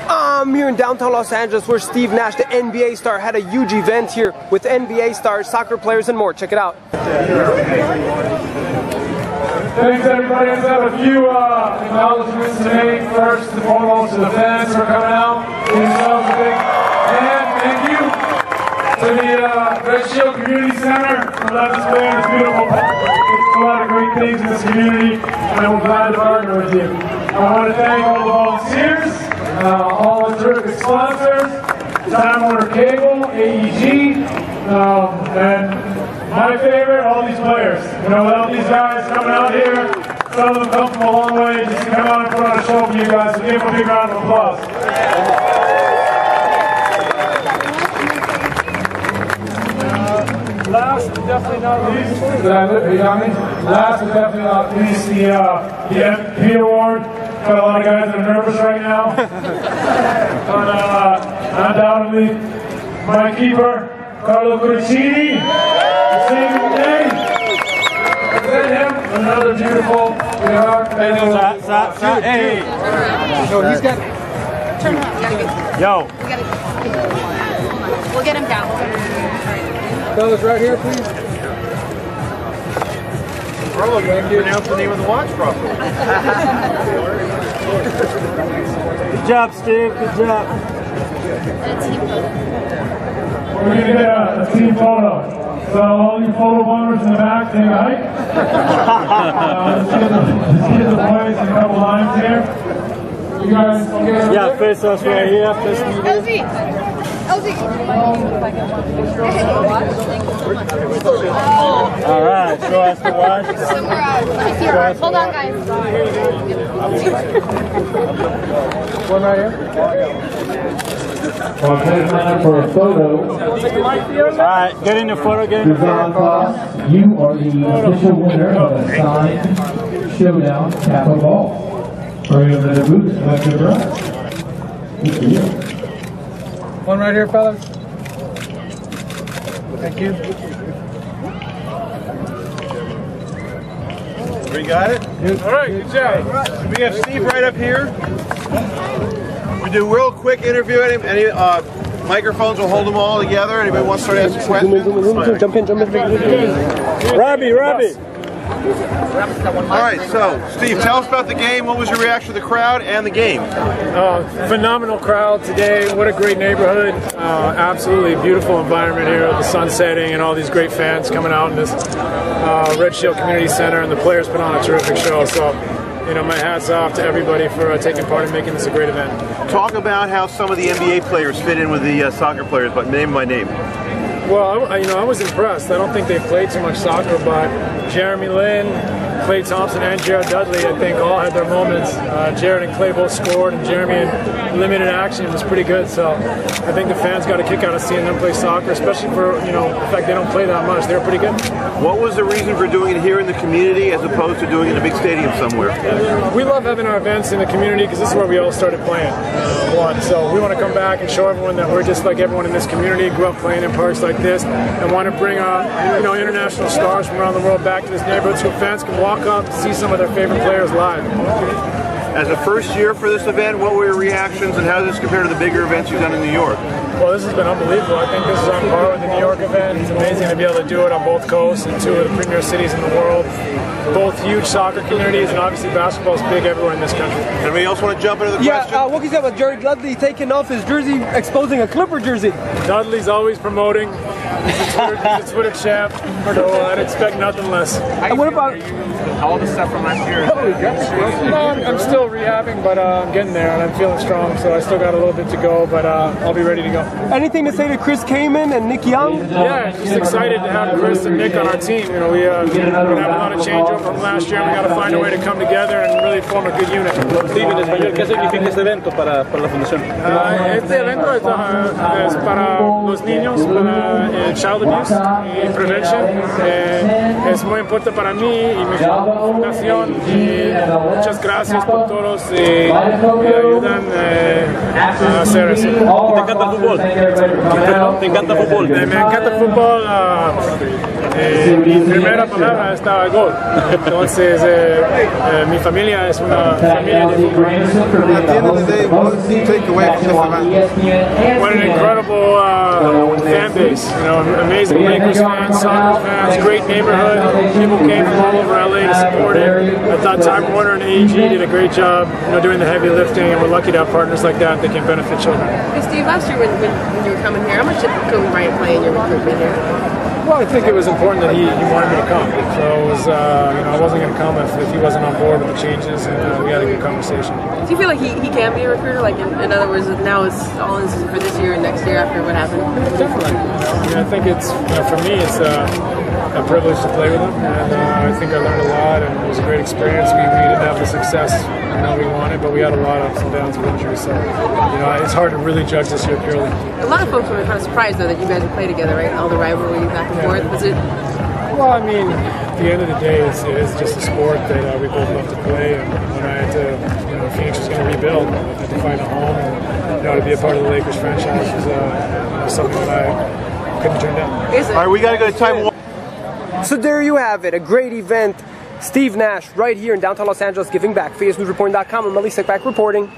I'm here in downtown Los Angeles where Steve Nash, the NBA star, had a huge event here with NBA stars, soccer players, and more. Check it out. Thanks everybody. Let's have a few acknowledgements to make. First and foremost to the fans for coming out. Give yourselves a big hand. Thank you to the Red Shield Community Center for letting us play in this beautiful park. It's a lot of great things in this community, and I'm glad to partner with you. I want to thank all the volunteers, all the terrific sponsors, Time Warner Cable, AEG, and my favorite, all these players. You know, without these guys coming out here, some of them come from a long way just to come out and put on a show for you guys. So give them a big round of applause. Last but definitely not least, last but definitely not least, the MVP award. Got a lot of guys that are nervous right now. But undoubtedly, my keeper, Carlo Curicini, saving the day. Present him another beautiful. Hey. No, he's got. Turn around. Yo. We'll get him down. Fellas, right here, please. Carlo, you can pronounce the name of the watch properly. Good job, Steve. Good job. We're going to get a team photo. So all you photo bombers in the back, say hi. Let's get the boys in a couple lines here. You guys okay? Yeah, face us right here. Face me. All right, show us the watch. Hold on, guys. One right here. For a photo. All right, get in the photo, get in the photo. You are the official winner of the signed Showdown Kappa Ball. Hurry over to the booth, select your prize. Thank you. One right here, fellas. Thank you. We got it? All right, good job. We have Steve right up here. We do a real quick interview. Any microphones will hold them all together. Anybody wants to start asking questions? Jump in. Robbie. All right, so Steve, tell us about the game. What was your reaction to the crowd and the game? Phenomenal crowd today. What a great neighborhood. Absolutely beautiful environment here with the sun setting and all these great fans coming out in this Red Shield Community Center, and the players put on a terrific show. So, you know, my hat's off to everybody for taking part in making this a great event. Talk about how some of the NBA players fit in with the soccer players, but name by name. Well, I was impressed. I don't think they played too much soccer, but Jeremy Lin, Klay Thompson, and Jared Dudley, I think, all had their moments. Jared and Klay both scored, and Jeremy in limited action was pretty good. So I think the fans got a kick out of seeing them play soccer, especially for, you know, the fact they don't play that much. They were pretty good. What was the reason for doing it here in the community as opposed to doing it in a big stadium somewhere? We love having our events in the community because this is where we all started playing. So we want to come back and show everyone that we're just like everyone in this community, grew up playing in parks like this, and want to bring international stars from around the world back to this neighborhood so fans can walk up, see some of their favorite players live. As a first year for this event, what were your reactions and how does this compare to the bigger events you've done in New York? Well, this has been unbelievable. I think this is on par with the New York event. It's amazing to be able to do it on both coasts in two of the premier cities in the world. Both huge soccer communities, and obviously basketball is big everywhere in this country. Anybody else want to jump into the question? Yeah, what can you say about Jared Dudley taking off his jersey, exposing a Clipper jersey? Dudley's always promoting. He's a Twitter champ, so I'd expect nothing less. And what about all the stuff from last year? I'm still rehabbing, but I'm getting there, and I'm feeling strong, so I still got a little bit to go, but I'll be ready to go. anything to say to Chris Kaman and Nick Young? Yeah, just excited to have Chris and Nick on our team. You know, we're going to have a lot of changeover from last year, and we got to find a way to come together and really form a good unit. Steve, en español, ¿qué significa este evento para la fundación? Este evento es para los niños, para child abuse y prevention. Es muy importante para mí y mi fundación. Y muchas gracias por todos que me ayudan a hacer eso. ¿Te encanta el fútbol? ¿Te encanta el fútbol? Me encanta el fútbol. Mi primera palabra estaba gol. Entonces, mi familia es una familia de fútbol. At the end of the day, what do you take away from this event? What an incredible fan base. You know, amazing Lakers fans, soccer fans, great neighborhood. People came from all over LA to support it. I thought Time Warner and AEG did a great job, you know, doing the heavy lifting, and we're lucky to have partners like that that can benefit children. Hey Steve, last year when you were coming here, how much did Kobe Bryant play in your recruitment here? Well, I think it was important that he wanted me to come. So it was, you know, I wasn't going to come if he wasn't on board with the changes, and we had a good conversation. Do you feel like he can be a recruiter? Like, in other words, now it's all in for this year and next year after what happened? Definitely. I mean, I think it's, you know, for me, it's a privilege to play with him, and I think I learned a lot, and it was a great experience. We didn't have the success, you know, we wanted, but we had a lot of ups and downs with injuries, so, you know, it's hard to really judge this year purely. A lot of folks were kind of surprised, though, that you guys would play together, right? All the rivalry back and forth. Was it? Well, I mean, at the end of the day, it is just a sport that we both love to play, and when I had to, you know, Phoenix was going to rebuild, I had to find a home, and, you know, to be a part of the Lakers franchise was something that I couldn't turn down. All right, we got to go to Time Warner. So there you have it, a great event. Steve Nash right here in downtown Los Angeles giving back. FaceNewsReporting.com. I'm Malik Sekbak reporting.